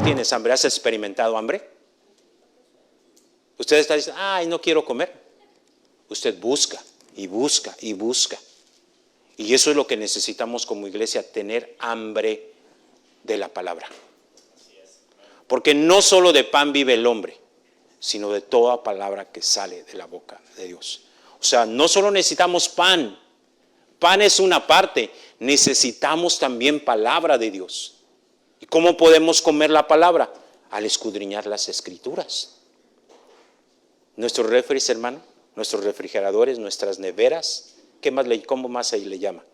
tienes hambre? ¿Has experimentado hambre? Usted está diciendo, ay, no quiero comer. Usted busca y busca y busca. Y eso es lo que necesitamos como iglesia, tener hambre de la palabra. Porque no solo de pan vive el hombre, sino de toda palabra que sale de la boca de Dios. O sea, no solo necesitamos pan. Pan es una parte. Necesitamos también palabra de Dios. ¿Y cómo podemos comer la palabra? Al escudriñar las escrituras. Nuestros refris, hermano, nuestros refrigeradores, nuestras neveras, ¿cómo más se le llama?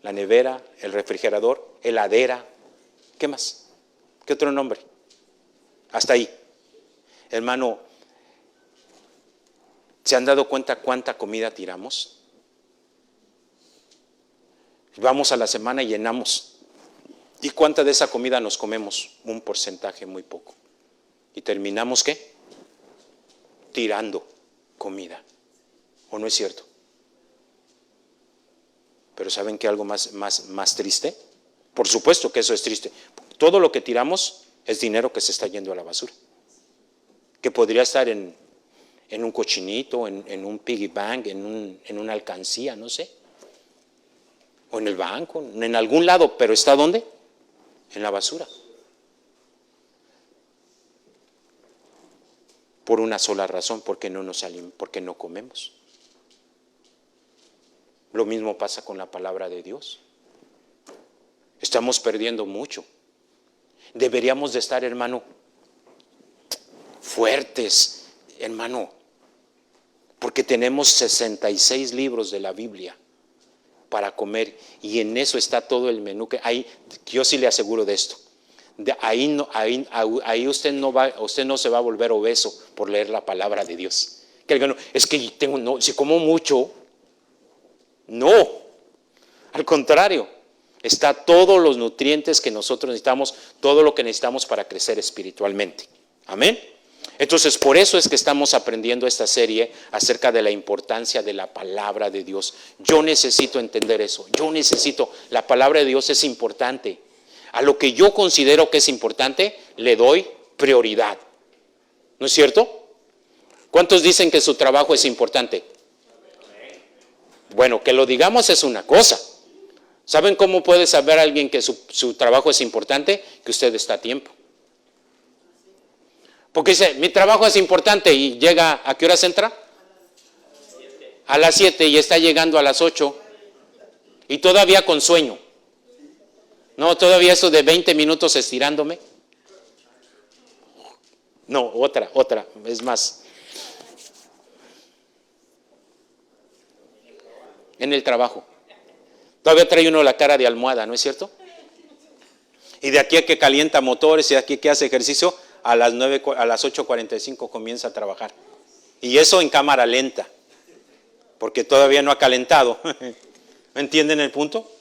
La nevera, el refrigerador, heladera, ¿qué más? ¿Qué otro nombre? Hasta ahí. Hermano, ¿se han dado cuenta cuánta comida tiramos? Vamos a la semana y llenamos. ¿Y cuánta de esa comida nos comemos? Un porcentaje muy poco. ¿Y terminamos qué? Tirando comida. ¿O no es cierto? Pero ¿saben qué algo más triste? Por supuesto que eso es triste. Todo lo que tiramos es dinero que se está yendo a la basura. Que podría estar en un cochinito, en un piggy bank, en una alcancía, no sé. O en el banco, en algún lado. ¿Pero está dónde? En la basura. Por una sola razón, porque no comemos. Lo mismo pasa con la palabra de Dios. Estamos perdiendo mucho. Deberíamos de estar, hermano, fuertes, hermano, porque tenemos 66 libros de la Biblia para comer y en eso está todo el menú que hay. Yo sí le aseguro de esto. Ahí usted no se va a volver obeso por leer la palabra de Dios. Es que si como mucho, no. Al contrario, está todos los nutrientes que nosotros necesitamos, todo lo que necesitamos para crecer espiritualmente. Amén. Entonces, por eso es que estamos aprendiendo esta serie acerca de la importancia de la palabra de Dios. Yo necesito entender eso. La palabra de Dios es importante. A lo que yo considero que es importante, le doy prioridad. ¿No es cierto? ¿Cuántos dicen que su trabajo es importante? Bueno, que lo digamos es una cosa. ¿Saben cómo puede saber alguien que su trabajo es importante? Que usted está a tiempo. Porque dice, mi trabajo es importante y llega, ¿a qué horas entra? A las 7 y está llegando a las 8 y todavía con sueño. No, todavía eso de 20 minutos estirándome. No, otra, es más. En el trabajo. Todavía trae uno la cara de almohada, ¿no es cierto? Y de aquí a que calienta motores y de aquí a que hace ejercicio, a las 8:45 comienza a trabajar. Y eso en cámara lenta, porque todavía no ha calentado. ¿Entienden el punto?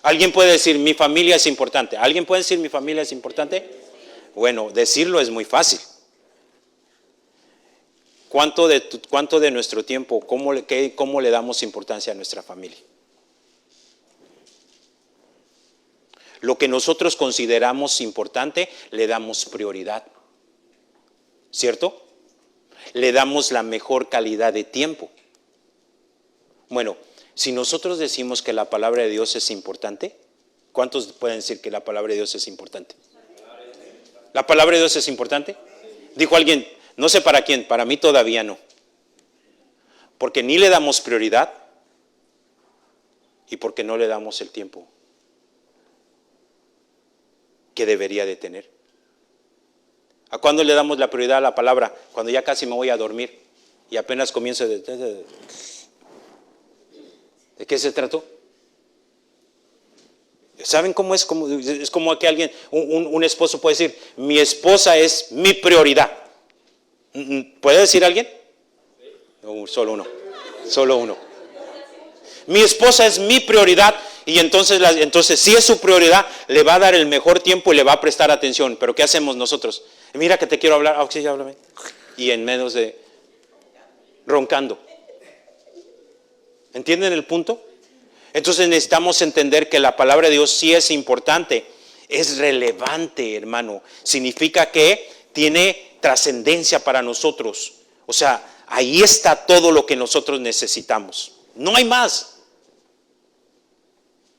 ¿Alguien puede decir, mi familia es importante? ¿Alguien puede decir, mi familia es importante? Bueno, decirlo es muy fácil. ¿Cuánto de nuestro tiempo, cómo le damos importancia a nuestra familia? Lo que nosotros consideramos importante, le damos prioridad. ¿Cierto? Le damos la mejor calidad de tiempo. Bueno, si nosotros decimos que la palabra de Dios es importante, ¿cuántos pueden decir que la palabra de Dios es importante? ¿La palabra de Dios es importante? Dijo alguien, no sé para quién, para mí todavía no. Porque ni le damos prioridad y porque no le damos el tiempo que debería de tener. ¿A cuándo le damos la prioridad a la palabra? Cuando ya casi me voy a dormir y apenas comienzo ¿de qué se trató? ¿Saben cómo es? Es como que alguien, un esposo puede decir, mi esposa es mi prioridad. ¿Puede decir alguien? No, solo uno. Mi esposa es mi prioridad y entonces si es su prioridad, le va a dar el mejor tiempo y le va a prestar atención. Pero ¿qué hacemos nosotros? Mira que te quiero hablar, sí, háblame. Y en menos de roncando. ¿Entienden el punto? Entonces necesitamos entender que la palabra de Dios sí es importante es relevante, hermano. Significa que tiene trascendencia para nosotros. O sea, ahí está todo lo que nosotros necesitamos. No hay más.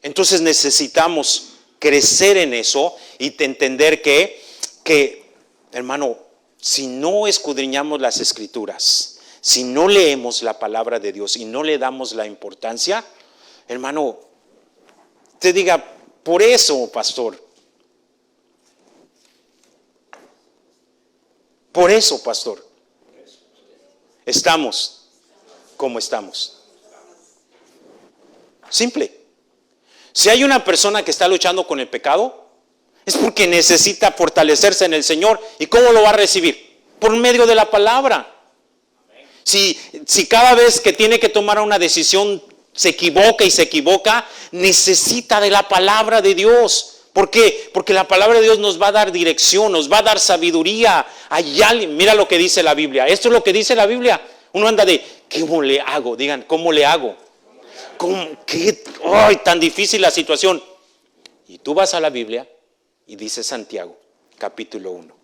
Entonces necesitamos crecer en eso y entender que, hermano, si no escudriñamos las Escrituras, si no leemos la palabra de Dios y no le damos la importancia, hermano, te diga, por eso, pastor, estamos como estamos. Simple. Si hay una persona que está luchando con el pecado, es porque necesita fortalecerse en el Señor. ¿Y cómo lo va a recibir? Por medio de la palabra. Si cada vez que tiene que tomar una decisión se equivoca, necesita de la palabra de Dios. ¿Por qué? Porque la palabra de Dios nos va a dar dirección, nos va a dar sabiduría. Mira lo que dice la Biblia. Esto es lo que dice la Biblia. Uno anda de, ¿cómo le hago? Digan, ¿cómo le hago? ¿Qué? ¡Ay, tan difícil la situación! Y tú vas a la Biblia y dice Santiago, capítulo 1.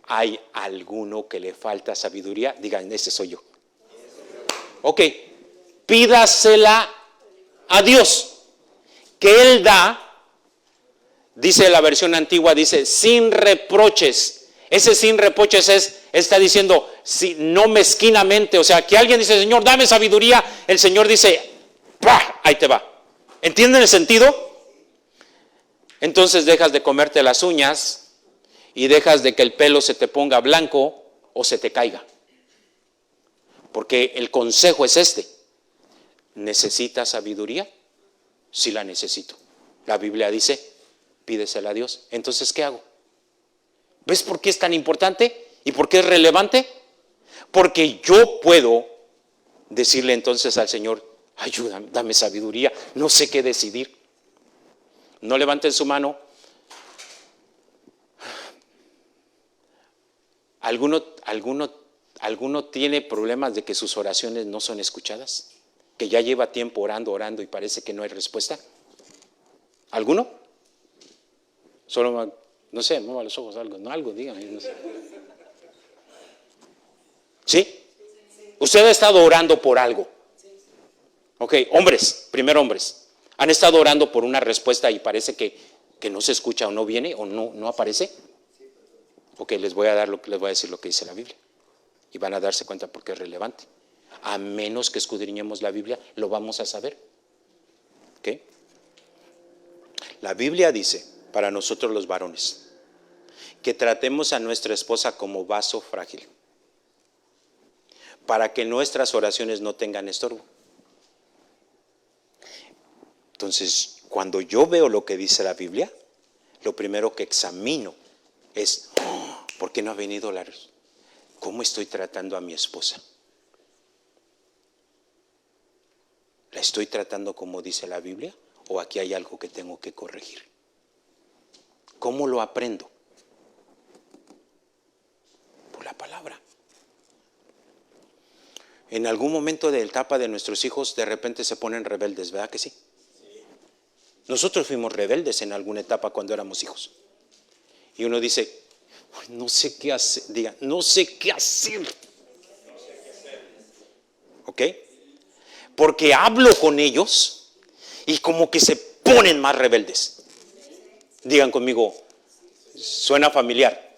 ¿Hay alguno que le falta sabiduría? Digan, ese soy yo. Ok, pídasela a Dios, que Él da, dice la versión antigua, dice, sin reproches. Ese sin reproches está diciendo, no mezquinamente. O sea, que alguien dice, Señor, dame sabiduría. El Señor dice, ¡pah! Ahí te va. ¿Entienden el sentido? Entonces dejas de comerte las uñas y dejas de que el pelo se te ponga blanco o se te caiga. Porque el consejo es este. ¿Necesitas sabiduría? Sí la necesito. La Biblia dice, pídesela a Dios. Entonces, ¿qué hago? ¿Ves por qué es tan importante? ¿Y por qué es relevante? Porque yo puedo decirle entonces al Señor, ayúdame, dame sabiduría, no sé qué decidir. No levanten su mano. ¿Alguno tiene problemas de que sus oraciones no son escuchadas? ¿Que ya lleva tiempo orando y parece que no hay respuesta? ¿Alguno? Solo, no sé, mueva los ojos, algo, díganme. No sé. ¿Sí? Usted ha estado orando por algo. Ok, primero hombres. ¿Han estado orando por una respuesta y parece que no se escucha o no viene o no aparece? Ok, les voy a decir lo que dice la Biblia. Y van a darse cuenta porque es relevante. A menos que escudriñemos la Biblia, lo vamos a saber. ¿Ok? La Biblia dice, para nosotros los varones, que tratemos a nuestra esposa como vaso frágil, para que nuestras oraciones no tengan estorbo. Entonces, cuando yo veo lo que dice la Biblia, lo primero que examino es, ¿por qué no ha venido la respuesta? ¿Cómo estoy tratando a mi esposa? ¿La estoy tratando como dice la Biblia? ¿O aquí hay algo que tengo que corregir? ¿Cómo lo aprendo? Por la palabra. En algún momento de la etapa de nuestros hijos, de repente se ponen rebeldes, ¿verdad que sí? Nosotros fuimos rebeldes en alguna etapa cuando éramos hijos. Y uno dice, no sé qué hacer. Diga, no sé qué hacer. ¿Ok? Porque hablo con ellos y como que se ponen más rebeldes. Digan conmigo, ¿suena familiar?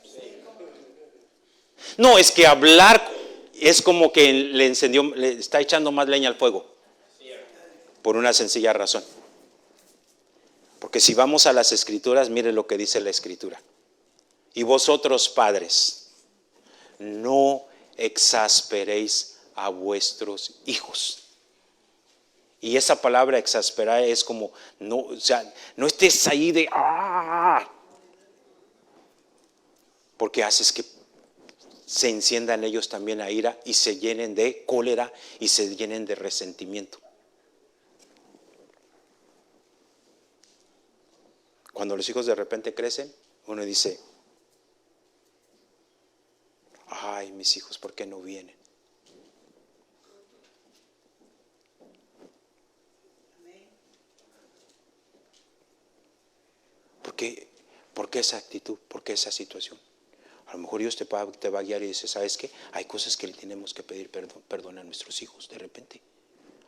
No, es que hablar es como que le está echando más leña al fuego. Por una sencilla razón. Porque si vamos a las Escrituras, mire lo que dice la Escritura. Y vosotros, padres, no exasperéis a vuestros hijos. Y esa palabra exasperar es como, no estés ahí de, porque haces que se enciendan ellos también la ira y se llenen de cólera y se llenen de resentimiento. Cuando los hijos de repente crecen, uno dice, ay, mis hijos, ¿por qué no vienen? Porque ¿Por qué esa actitud? ¿Por qué esa situación? A lo mejor Dios te va a guiar y dice, ¿sabes qué? Hay cosas que le tenemos que pedir perdón a nuestros hijos de repente.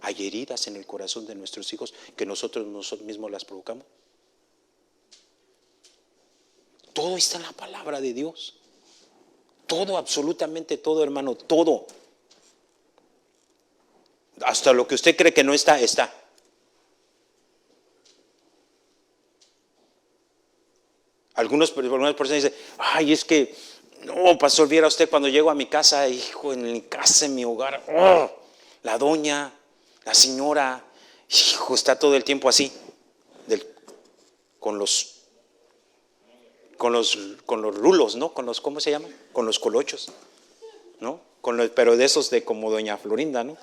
Hay heridas en el corazón de nuestros hijos que nosotros mismos las provocamos. Todo está en la palabra de Dios. Todo, absolutamente todo, hermano, todo. Hasta lo que usted cree que no está, está. Algunas personas dicen, ay, es que, no, pastor, viera usted cuando llego a mi casa, hijo, en mi casa, en mi hogar, oh, la doña, la señora, hijo, está todo el tiempo así, con los rulos, ¿no? ¿Cómo se llama? Con los colochos, ¿no? Pero de esos de como doña Florinda, ¿no?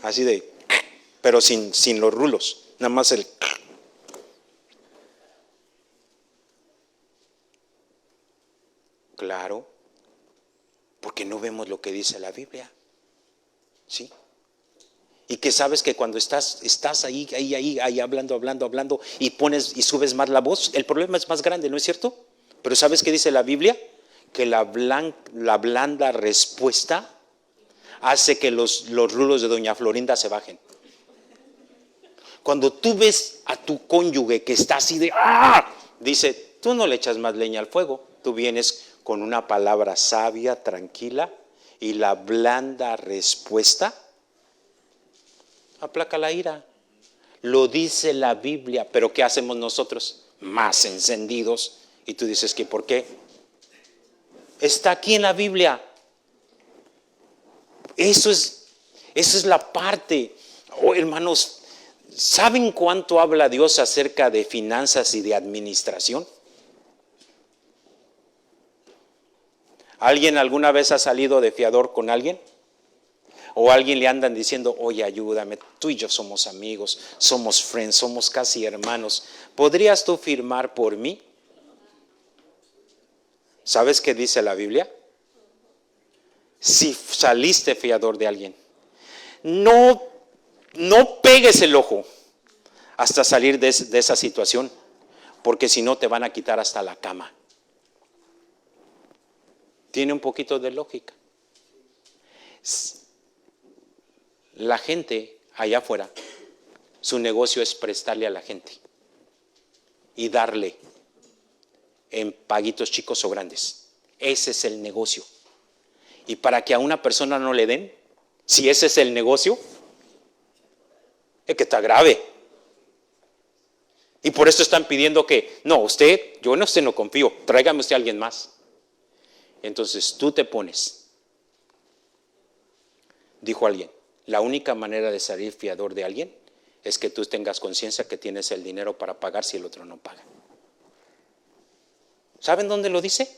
Así de, pero sin los rulos, nada más el. Claro, porque no vemos lo que dice la Biblia, ¿sí? Y que sabes que cuando estás ahí hablando y pones y subes más la voz, el problema es más grande, ¿no es cierto? Pero ¿sabes qué dice la Biblia? Que la blanda respuesta hace que los rulos de doña Florinda se bajen. Cuando tú ves a tu cónyuge que está así de dice, tú no le echas más leña al fuego, tú vienes con una palabra sabia, tranquila, y la blanda respuesta aplaca la ira. Lo dice la Biblia, pero ¿qué hacemos nosotros? Más encendidos. Y tú dices, ¿que por qué? Está aquí en la Biblia. Eso es la parte. Oh, hermanos, ¿saben cuánto habla Dios acerca de finanzas y de administración? ¿Alguien alguna vez ha salido de fiador con alguien? O a alguien le andan diciendo, oye, ayúdame, tú y yo somos amigos, somos friends, somos casi hermanos. ¿Podrías tú firmar por mí? ¿Sabes qué dice la Biblia? Si saliste fiador de alguien, no pegues el ojo hasta salir de esa situación, porque si no te van a quitar hasta la cama. Tiene un poquito de lógica. La gente allá afuera, su negocio es prestarle a la gente y darle en paguitos chicos o grandes. Ese es el negocio. Y para que a una persona no le den, si ese es el negocio, es que está grave. Y por eso están pidiendo que, no, yo en usted no confío, tráigame usted a alguien más. Entonces tú te pones, dijo alguien, la única manera de salir fiador de alguien es que tú tengas conciencia que tienes el dinero para pagar si el otro no paga. ¿Saben dónde lo dice?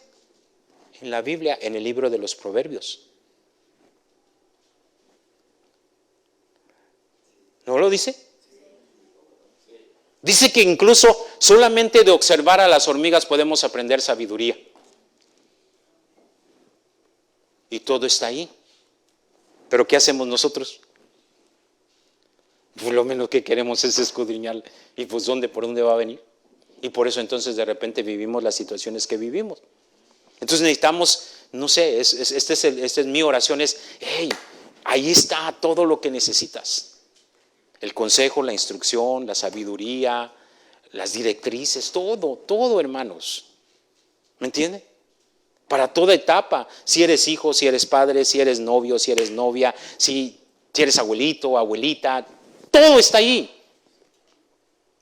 En la Biblia, en el libro de los Proverbios. ¿No lo dice? Dice que incluso solamente de observar a las hormigas podemos aprender sabiduría. Y todo está ahí. ¿Pero qué hacemos nosotros? Pues lo menos que queremos es escudriñar. ¿Y pues por dónde va a venir? Y por eso entonces de repente vivimos las situaciones que vivimos. Entonces necesitamos, no sé, esta es mi oración, hey, ahí está todo lo que necesitas. El consejo, la instrucción, la sabiduría, las directrices, todo, hermanos. ¿Me entiende? Para toda etapa, si eres hijo, si eres padre, si eres novio, si eres novia, si eres abuelito, abuelita, todo está ahí.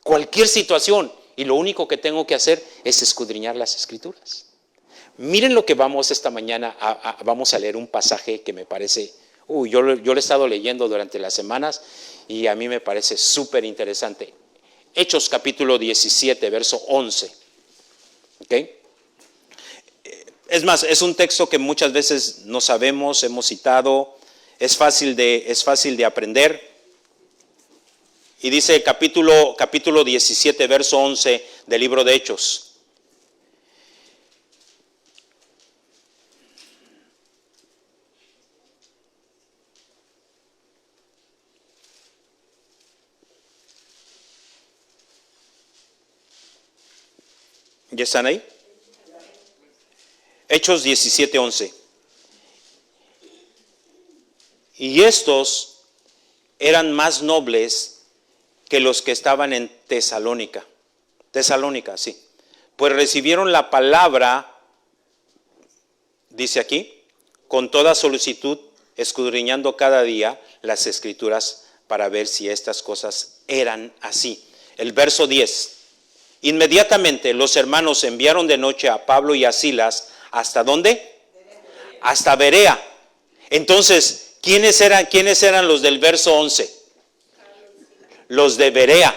Cualquier situación. Y lo único que tengo que hacer es escudriñar las Escrituras. Miren lo que vamos esta mañana, vamos a leer un pasaje que me parece, yo lo he estado leyendo durante las semanas y a mí me parece súper interesante. Hechos capítulo 17, verso 11. ¿Okay? Es más, es un texto que muchas veces no sabemos, hemos citado, es fácil de aprender. Y dice capítulo 17, verso 11 del libro de Hechos. ¿Ya están ahí? Hechos 17:11. Y estos eran más nobles que los que estaban en Tesalónica. Tesalónica, sí. Pues recibieron la palabra, dice aquí, con toda solicitud, escudriñando cada día las Escrituras para ver si estas cosas eran así. El verso 10. Inmediatamente los hermanos enviaron de noche a Pablo y a Silas. ¿Hasta dónde? Hasta Berea. Entonces, ¿quiénes eran los del verso 11? Los de Berea.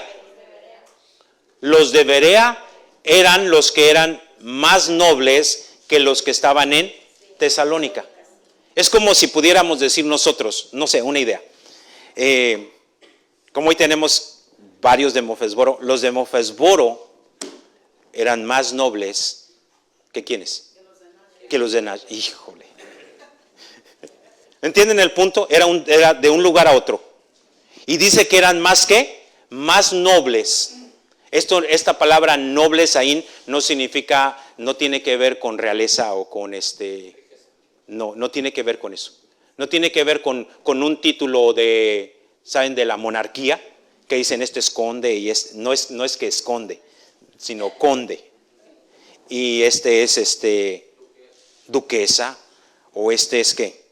Los de Berea eran los que eran más nobles que los que estaban en Tesalónica. Es como si pudiéramos decir nosotros, no sé, una idea. Como hoy tenemos varios de Mofesboro, los de Mofesboro eran más nobles que ¿quiénes? Que los de Nash. Híjole. ¿Entienden el punto? Era de un lugar a otro. Y dice que eran más que, más nobles. Esta palabra nobles ahí no significa, no tiene que ver con realeza o con no tiene que ver con eso. No tiene que ver con un título ¿saben? De la monarquía, que dicen es conde y no es que esconde, sino conde. Y es duquesa, o es ¿qué?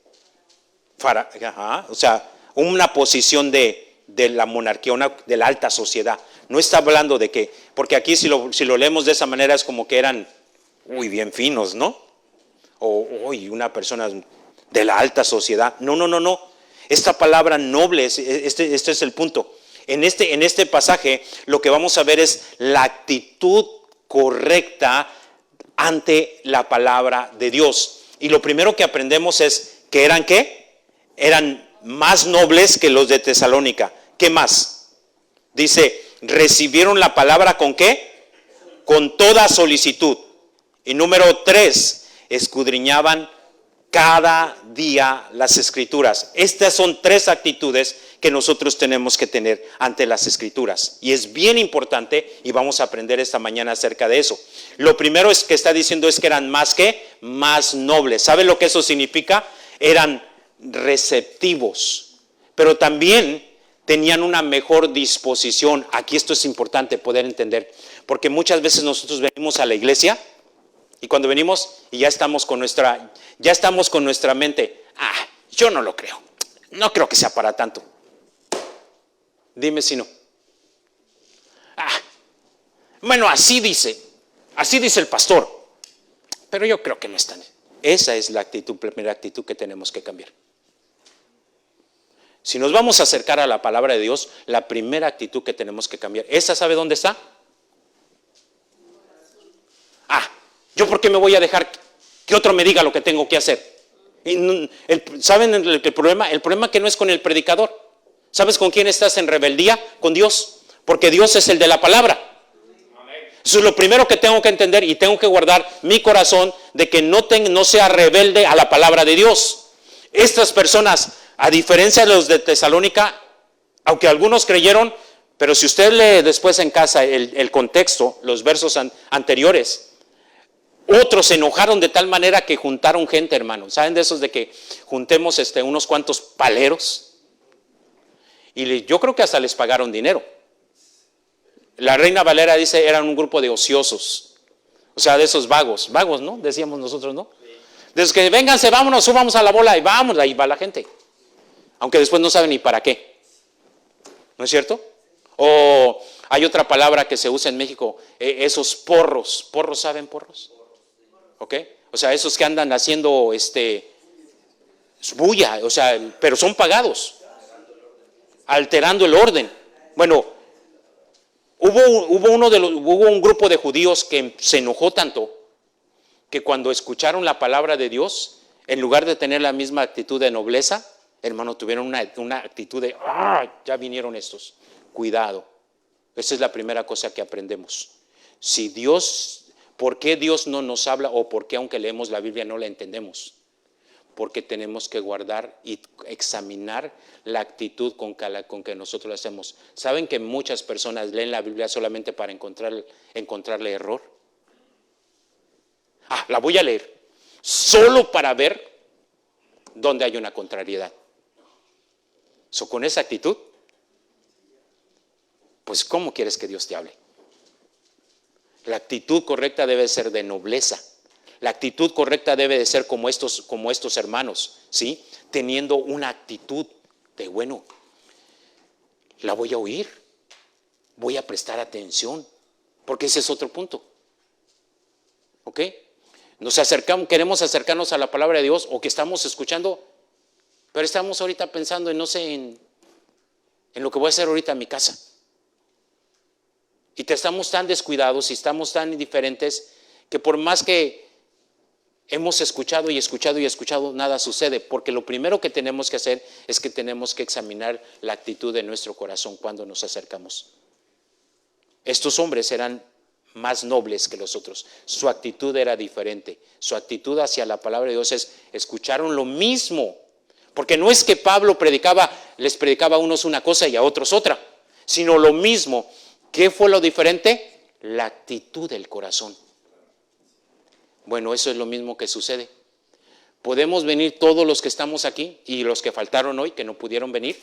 O sea, una posición de la monarquía, de la alta sociedad. No está hablando de que, porque aquí si lo leemos de esa manera es como que eran bien finos, ¿no? O una persona de la alta sociedad. No. Esta palabra noble, este es el punto. En este pasaje lo que vamos a ver es la actitud correcta ante la palabra de Dios. Y lo primero que aprendemos es que eran ¿qué? Eran más nobles que los de Tesalónica. ¿Qué más? Dice, recibieron la palabra ¿con qué? Con toda solicitud. Y número 3, escudriñaban cada día las Escrituras. Estas son 3 actitudes que nosotros tenemos que tener ante las Escrituras. Y es bien importante, y vamos a aprender esta mañana acerca de eso. Lo primero que está diciendo es que eran más nobles. ¿Sabe lo que eso significa? Eran receptivos, pero también tenían una mejor disposición. Aquí esto es importante poder entender, porque muchas veces nosotros venimos a la iglesia y cuando venimos y ya estamos con nuestra mente, yo no lo creo, no creo que sea para tanto. Dime si no. Bueno, así dice el pastor, pero yo creo que no es tan. Esa es la primera actitud que tenemos que cambiar. Si nos vamos a acercar a la palabra de Dios, la primera actitud que tenemos que cambiar, ¿esa sabe dónde está? ¿Yo por qué me voy a dejar que otro me diga lo que tengo que hacer? ¿Saben el problema? El problema que no es con el predicador. ¿Sabes con quién estás en rebeldía? Con Dios, porque Dios es el de la palabra. Eso es lo primero que tengo que entender y tengo que guardar mi corazón de que no sea rebelde a la palabra de Dios. Estas personas, a diferencia de los de Tesalónica, aunque algunos creyeron, pero si usted lee después en casa el contexto, los versos anteriores, otros se enojaron de tal manera que juntaron gente, hermano. ¿Saben de esos de que juntemos unos cuantos paleros? Y yo creo que hasta les pagaron dinero. La Reina Valera dice eran un grupo de ociosos, o sea, de esos vagos, ¿no? Decíamos nosotros, ¿no? Desde que vénganse, vámonos, subamos a la bola y vamos, ahí va la gente. Aunque después no saben ni para qué. ¿No es cierto? O hay otra palabra que se usa en México, esos porros. ¿Porros saben porros? ¿Ok? O sea, esos que andan haciendo bulla, o sea, pero son pagados. Alterando el orden. Bueno, hubo un grupo de judíos que se enojó tanto que cuando escucharon la palabra de Dios, en lugar de tener la misma actitud de nobleza, hermano, tuvieron una actitud de, ya vinieron estos. Cuidado. Esa es la primera cosa que aprendemos. ¿Por qué Dios no nos habla o por qué aunque leemos la Biblia no la entendemos? Porque tenemos que guardar y examinar la actitud con que nosotros lo hacemos. ¿Saben que muchas personas leen la Biblia solamente para encontrarle error? La voy a leer. solo para ver dónde hay una contrariedad. Con esa actitud, pues ¿cómo quieres que Dios te hable? La actitud correcta debe ser de nobleza. La actitud correcta debe de ser como estos hermanos, ¿sí? Teniendo una actitud de, bueno, la voy a oír, voy a prestar atención, porque ese es otro punto. ¿Ok? Queremos acercarnos a la palabra de Dios, o que estamos escuchando, pero estamos ahorita pensando en, no sé, en lo que voy a hacer ahorita en mi casa. Y estamos tan descuidados y estamos tan indiferentes que por más que hemos escuchado y escuchado y escuchado, nada sucede, porque lo primero que tenemos que hacer es que tenemos que examinar la actitud de nuestro corazón cuando nos acercamos. Estos hombres eran más nobles que los otros, su actitud era diferente, su actitud hacia la palabra de Dios escucharon lo mismo, porque no es que Pablo les predicaba a unos una cosa y a otros otra, sino lo mismo. ¿Qué fue lo diferente? La actitud del corazón. Bueno, eso es lo mismo que sucede. Podemos venir todos los que estamos aquí y los que faltaron hoy, que no pudieron venir.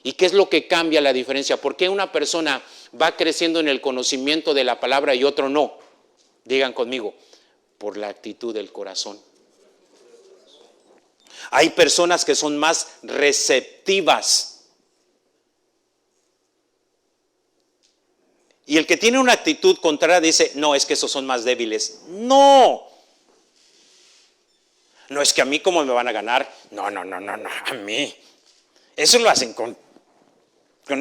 ¿Y qué es lo que cambia la diferencia? ¿Por qué una persona va creciendo en el conocimiento de la palabra y otro no? Digan conmigo, por la actitud del corazón. Hay personas que son más receptivas. Y el que tiene una actitud contraria dice, no, es que esos son más débiles. No. No, es que a mí cómo me van a ganar. No, a mí. Eso lo hacen con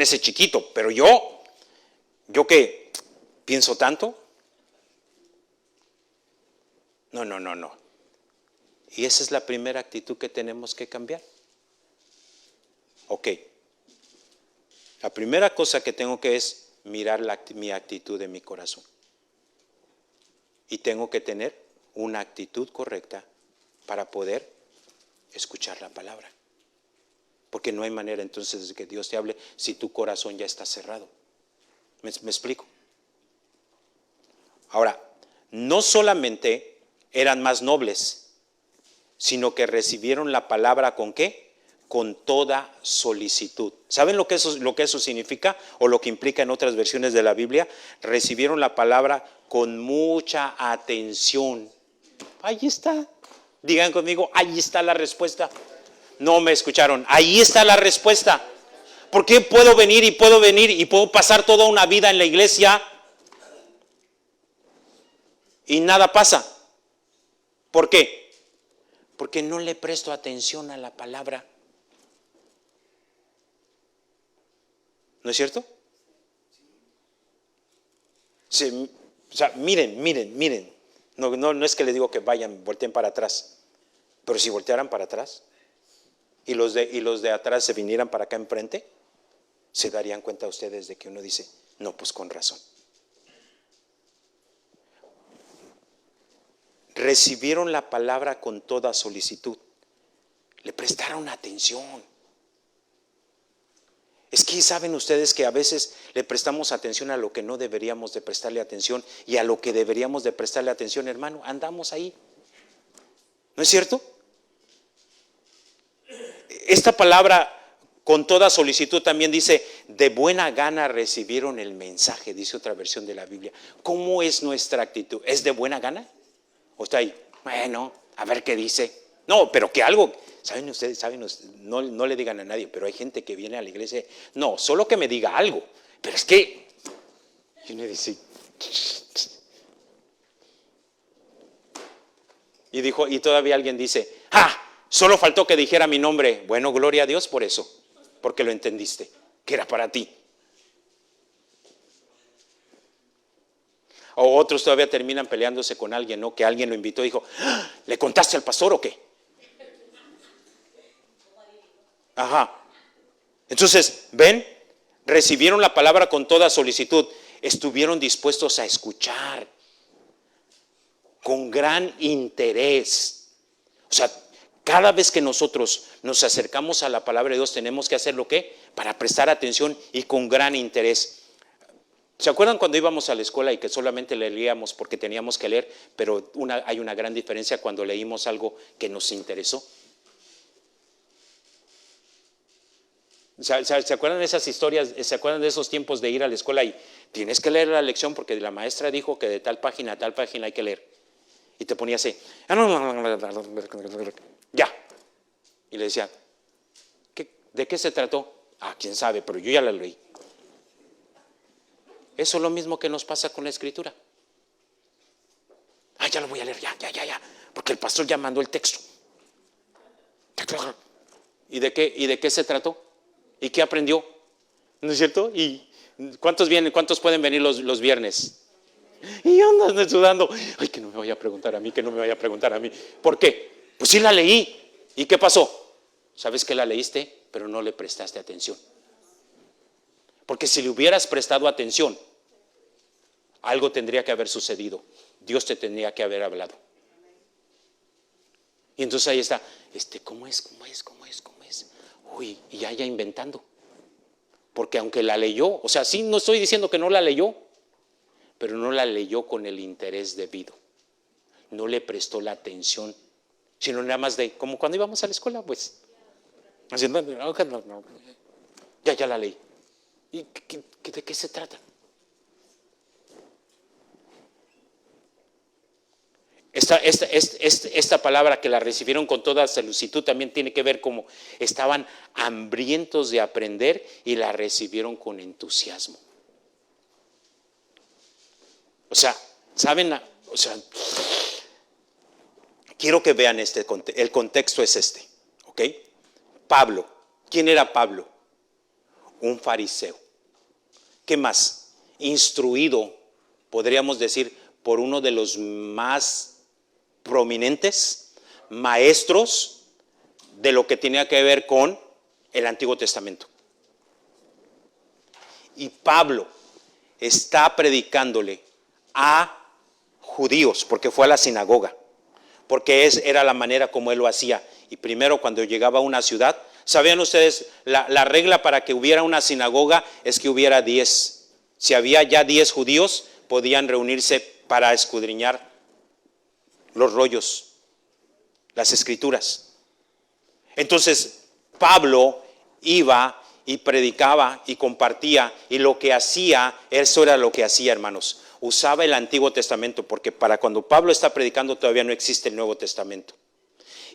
ese chiquito, pero yo que pienso tanto. No. Y esa es la primera actitud que tenemos que cambiar. Ok. La primera cosa que tengo que es mirar mi actitud de mi corazón. Y tengo que tener una actitud correcta para poder escuchar la palabra. Porque no hay manera entonces de que Dios te hable si tu corazón ya está cerrado. ¿Me explico? Ahora, no solamente eran más nobles, sino que recibieron la palabra ¿con qué? Con toda solicitud. ¿Saben lo que eso significa o lo que implica en otras versiones de la Biblia? Recibieron la palabra con mucha atención. Ahí está. Digan conmigo, ahí está la respuesta. No me escucharon. Ahí está la respuesta. ¿Por qué puedo venir y puedo pasar toda una vida en la iglesia y nada pasa? ¿Por qué? Porque no le presto atención a la palabra. ¿No es cierto? Sí, o sea, miren. No es que les digo que volteen para atrás. Pero si voltearan para atrás y los de atrás se vinieran para acá enfrente, se darían cuenta ustedes de que uno dice, no, pues con razón. Recibieron la palabra con toda solicitud. Le prestaron atención. Es que saben ustedes que a veces le prestamos atención a lo que no deberíamos de prestarle atención y a lo que deberíamos de prestarle atención, hermano, andamos ahí. ¿No es cierto? Esta palabra con toda solicitud también dice, de buena gana recibieron el mensaje, dice otra versión de la Biblia. ¿Cómo es nuestra actitud? ¿Es de buena gana? ¿O está ahí? Bueno, a ver qué dice. No, pero que algo, saben ustedes, no le digan a nadie, pero hay gente que viene a la iglesia, no, solo que me diga algo, pero es que, y uno dice, y todavía alguien dice, solo faltó que dijera mi nombre. Bueno, gloria a Dios por eso, porque lo entendiste, que era para ti. O otros todavía terminan peleándose con alguien, ¿no? Que alguien lo invitó y dijo, ¿le contaste al pastor o qué? Ajá. Entonces, ¿ven? Recibieron la palabra con toda solicitud. Estuvieron dispuestos a escuchar con gran interés. O sea, cada vez que nosotros nos acercamos a la palabra de Dios, tenemos que hacer lo que para prestar atención y con gran interés. ¿Se acuerdan cuando íbamos a la escuela y que solamente leíamos porque teníamos que leer, pero hay una gran diferencia cuando leímos algo que nos interesó? ¿Se acuerdan de esas historias? ¿Se acuerdan de esos tiempos de ir a la escuela y tienes que leer la lección porque la maestra dijo que de tal página a tal página hay que leer? Y te ponía así, ya. Y le decía, ¿de qué se trató? Ah, quién sabe, pero yo ya la leí. Eso es lo mismo que nos pasa con la escritura. Ah, ya lo voy a leer, ya, porque el pastor ya mandó el texto. ¿Y de qué se trató? ¿Y qué aprendió? ¿No es cierto? ¿Y cuántos vienen? ¿Cuántos pueden venir los viernes? Y andan sudando. Ay, que no me vaya a preguntar a mí, que no me vaya a preguntar a mí. ¿Por qué? Pues sí la leí. ¿Y qué pasó? ¿Sabes que la leíste, pero no le prestaste atención? Porque si le hubieras prestado atención, algo tendría que haber sucedido. Dios te tendría que haber hablado. Y entonces ahí está, ¿cómo es? Uy, y ya inventando. Porque aunque la leyó, o sea, sí, no estoy diciendo que no la leyó, pero no la leyó con el interés debido. No le prestó la atención, sino nada más como cuando íbamos a la escuela, pues, haciendo, ya la leí. ¿Y de qué se trata? Esta palabra que la recibieron con toda solicitud también tiene que ver como estaban hambrientos de aprender y la recibieron con entusiasmo. O sea, ¿saben? O sea, quiero que vean el contexto es este, ¿ok? Pablo, ¿quién era Pablo? Un fariseo. ¿Qué más? Instruido, podríamos decir, por uno de los más prominentes maestros de lo que tenía que ver con el Antiguo Testamento. Y Pablo está predicándole a judíos, porque fue a la sinagoga, porque era la manera como él lo hacía. Y primero, cuando llegaba a una ciudad, ¿sabían ustedes? La regla para que hubiera una sinagoga es que hubiera 10. Si había ya 10 judíos, podían reunirse para escudriñar los rollos, las escrituras. Entonces, Pablo iba y predicaba y compartía, y lo que hacía, eso era lo que hacía, hermanos. Usaba el Antiguo Testamento, porque para cuando Pablo está predicando todavía no existe el Nuevo Testamento.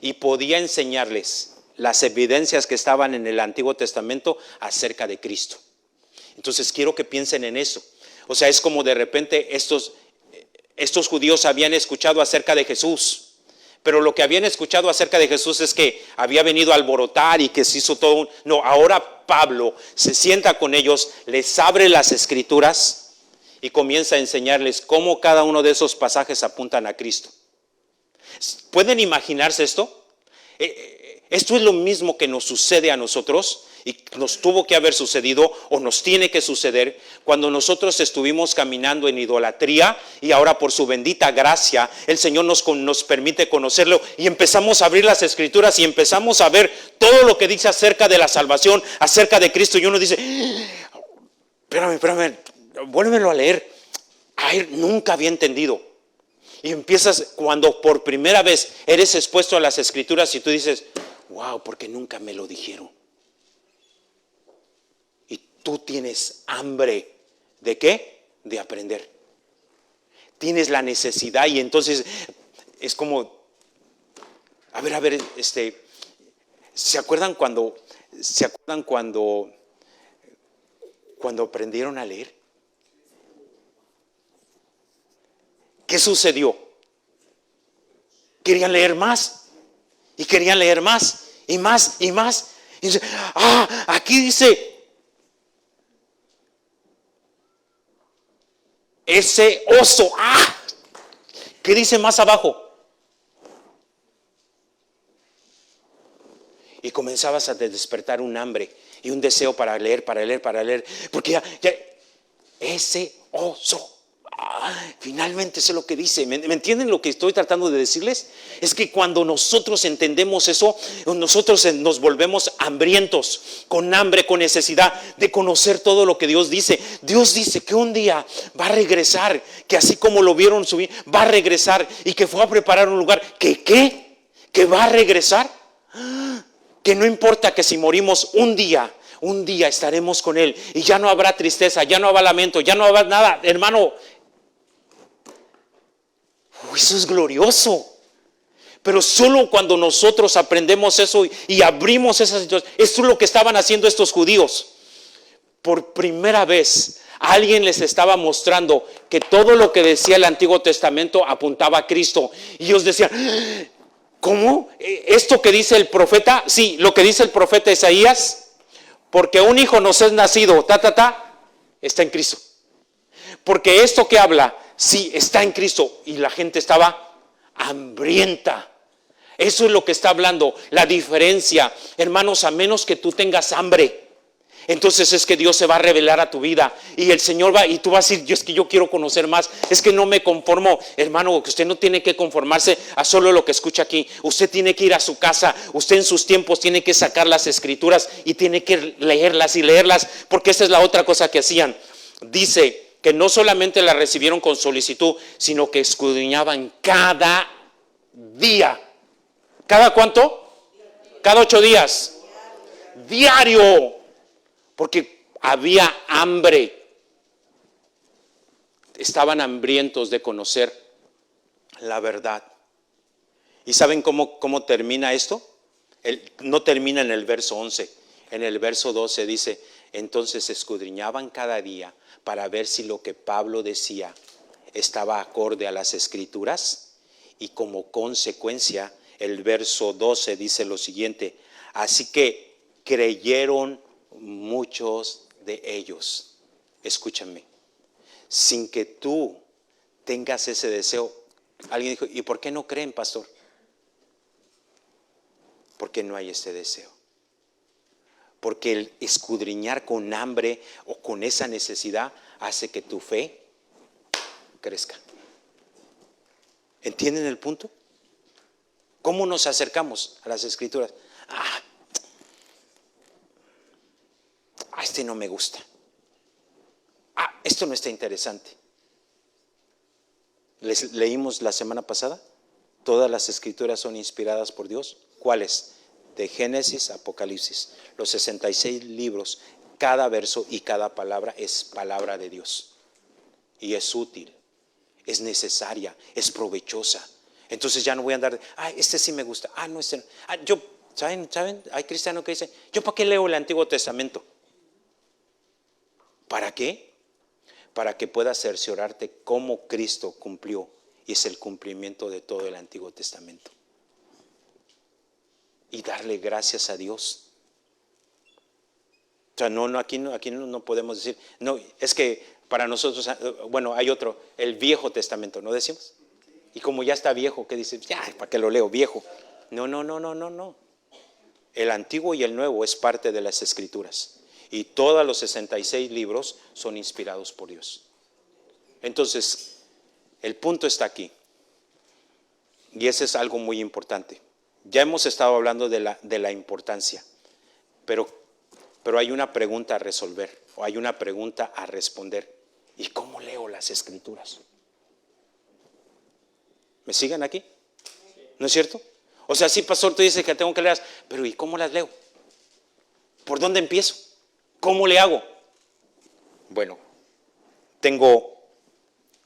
Y podía enseñarles las evidencias que estaban en el Antiguo Testamento acerca de Cristo. Entonces quiero que piensen en eso. O sea, es como de repente estos judíos habían escuchado acerca de Jesús, pero lo que habían escuchado acerca de Jesús es que había venido a alborotar y que se hizo todo no, ahora Pablo se sienta con ellos, les abre las escrituras y comienza a enseñarles cómo cada uno de esos pasajes apuntan a Cristo. ¿Pueden imaginarse esto? Esto es lo mismo que nos sucede a nosotros y nos tuvo que haber sucedido o nos tiene que suceder cuando nosotros estuvimos caminando en idolatría y ahora por su bendita gracia el Señor nos permite conocerlo y empezamos a abrir las escrituras y empezamos a ver todo lo que dice acerca de la salvación, acerca de Cristo, y uno dice, espérame, vuélvelo a leer. Ay, nunca había entendido. Y empiezas, cuando por primera vez eres expuesto a las escrituras y tú dices, wow, porque nunca me lo dijeron. Y tú tienes hambre, ¿de qué? De aprender. Tienes la necesidad y entonces es como, a ver, ¿se acuerdan cuando aprendieron a leer? ¿Qué sucedió? Querían leer más y querían leer más y más y más. Y dice, aquí dice ese oso. ¿Qué dice más abajo? Y comenzabas a despertar un hambre y un deseo para leer, porque ya ese oso. Finalmente sé lo que dice. ¿Me entienden lo que estoy tratando de decirles? Es que cuando nosotros entendemos eso, nosotros nos volvemos hambrientos, con hambre, con necesidad de conocer todo lo que Dios dice. Dios dice que un día va a regresar, que así como lo vieron subir, va a regresar y que fue a preparar un lugar. ¿Que va a regresar? Que no importa que si morimos un día estaremos con Él y ya no habrá tristeza, ya no habrá lamento, ya no habrá nada, hermano. Eso es glorioso. Pero solo cuando nosotros aprendemos eso y abrimos esa situación. Esto es lo que estaban haciendo estos judíos. Por primera vez alguien les estaba mostrando que todo lo que decía el Antiguo Testamento apuntaba a Cristo. Y ellos decían, ¿cómo? ¿Esto que dice el profeta? Sí, lo que dice el profeta Isaías. Porque un hijo nos es nacido, está en Cristo. Porque esto que habla, sí, está en Cristo. Y la gente estaba hambrienta. Eso es lo que está hablando. La diferencia, hermanos, a menos que tú tengas hambre, entonces es que Dios se va a revelar a tu vida. Y el Señor va, y tú vas a decir, es que yo quiero conocer más. Es que no me conformo. Hermano, que usted no tiene que conformarse a solo lo que escucha aquí. Usted tiene que ir a su casa. Usted en sus tiempos tiene que sacar las escrituras y tiene que leerlas y leerlas. Porque esa es la otra cosa que hacían. Dice que no solamente la recibieron con solicitud, sino que escudriñaban cada día. ¿Cada cuánto? Cada 8 días. Diario. Porque había hambre. Estaban hambrientos de conocer la verdad. ¿Y saben cómo termina esto? No termina en el verso 11. En el verso 12 dice, entonces escudriñaban cada día para ver si lo que Pablo decía estaba acorde a las Escrituras. Y como consecuencia, el verso 12 dice lo siguiente, así que creyeron muchos de ellos. Escúchame, sin que tú tengas ese deseo. Alguien dijo, ¿y por qué no creen, pastor? Porque no hay ese deseo. Porque el escudriñar con hambre o con esa necesidad hace que tu fe crezca. ¿Entienden el punto? ¿Cómo nos acercamos a las Escrituras? Este no me gusta. Esto no está interesante. Les leímos la semana pasada. Todas las Escrituras son inspiradas por Dios. ¿Cuáles? De Génesis a Apocalipsis. Los 66 libros, cada verso y cada palabra es palabra de Dios. Y es útil, es necesaria, es provechosa. Entonces ya no voy a andar, este sí me gusta, no, este no. ¿Saben? Hay cristianos que dicen, ¿yo para qué leo el Antiguo Testamento? ¿Para qué? Para que puedas cerciorarte cómo Cristo cumplió, y es el cumplimiento de todo el Antiguo Testamento. Y darle gracias a Dios. O sea, aquí no podemos decir, no, es que para nosotros, bueno, hay otro, el Viejo Testamento, ¿no decimos? Y como ya está viejo, ¿qué dice? Ya, ¿para qué lo leo? Viejo. No. El Antiguo y el Nuevo es parte de las Escrituras. Y todos los 66 libros son inspirados por Dios. Entonces, el punto está aquí. Y ese es algo muy importante. Ya hemos estado hablando de la importancia. Pero hay una pregunta a resolver. O hay una pregunta a responder. ¿Y cómo leo las Escrituras? ¿Me siguen aquí? ¿No es cierto? O sea, sí, pastor, tú dices que tengo que leerlas, pero ¿y cómo las leo? ¿Por dónde empiezo? ¿Cómo le hago? Bueno, tengo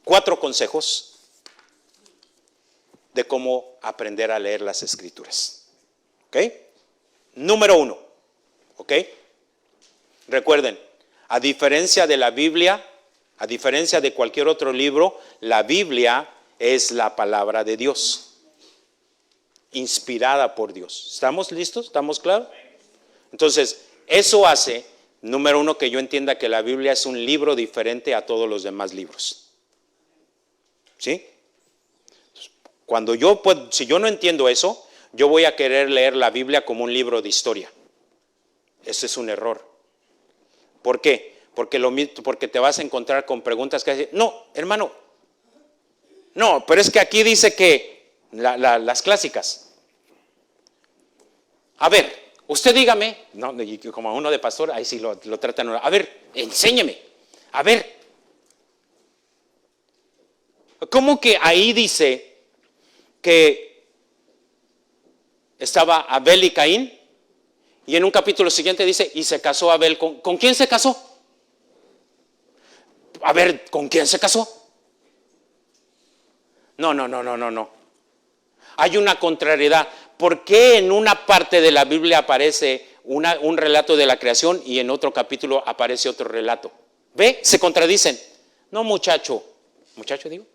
4 consejos de cómo aprender a leer las Escrituras. ¿Ok? Número 1. ¿Ok? Recuerden, a diferencia de la Biblia, a diferencia de cualquier otro libro, la Biblia es la palabra de Dios, inspirada por Dios. ¿Estamos listos? ¿Estamos claros? Entonces, eso hace, número 1, que yo entienda que la Biblia es un libro diferente a todos los demás libros. ¿Sí? Si yo no entiendo eso, yo voy a querer leer la Biblia como un libro de historia. Ese es un error. ¿Por qué? Porque te vas a encontrar con preguntas que dicen, no, hermano, No, pero es que aquí dice que las clásicas. A ver, usted dígame, no, como a uno de pastor, ahí sí lo tratan. A ver, enséñeme. A ver, ¿cómo que ahí dice que estaba Abel y Caín? Y en un capítulo siguiente dice, y se casó Abel ¿con quién se casó? A ver, ¿con quién se casó? No. Hay una contrariedad. ¿Por qué en una parte de la Biblia aparece un relato de la creación y en otro capítulo aparece otro relato? ¿Ve? Se contradicen. No, muchacho. ¿Muchacho digo?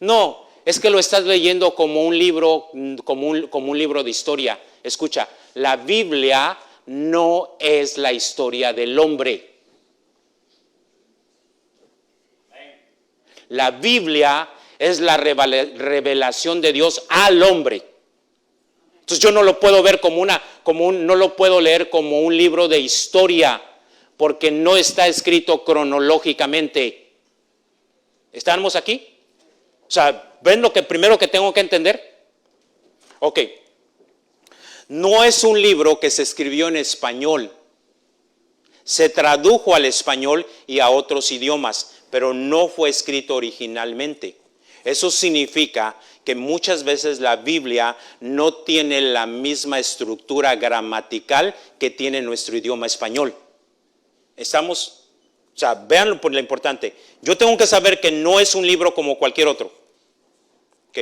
No, es que lo estás leyendo como un libro, como un libro de historia. Escucha, la Biblia no es la historia del hombre. La Biblia es la revelación de Dios al hombre. Entonces yo no lo puedo ver no lo puedo leer como un libro de historia, porque no está escrito cronológicamente. ¿Estamos aquí? O sea, ¿ven lo que primero que tengo que entender? Ok. No es un libro que se escribió en español. Se tradujo al español y a otros idiomas, pero no fue escrito originalmente. Eso significa que muchas veces la Biblia no tiene la misma estructura gramatical que tiene nuestro idioma español. ¿Estamos? O sea, vean por lo importante. Yo tengo que saber que no es un libro como cualquier otro. ¿Ok?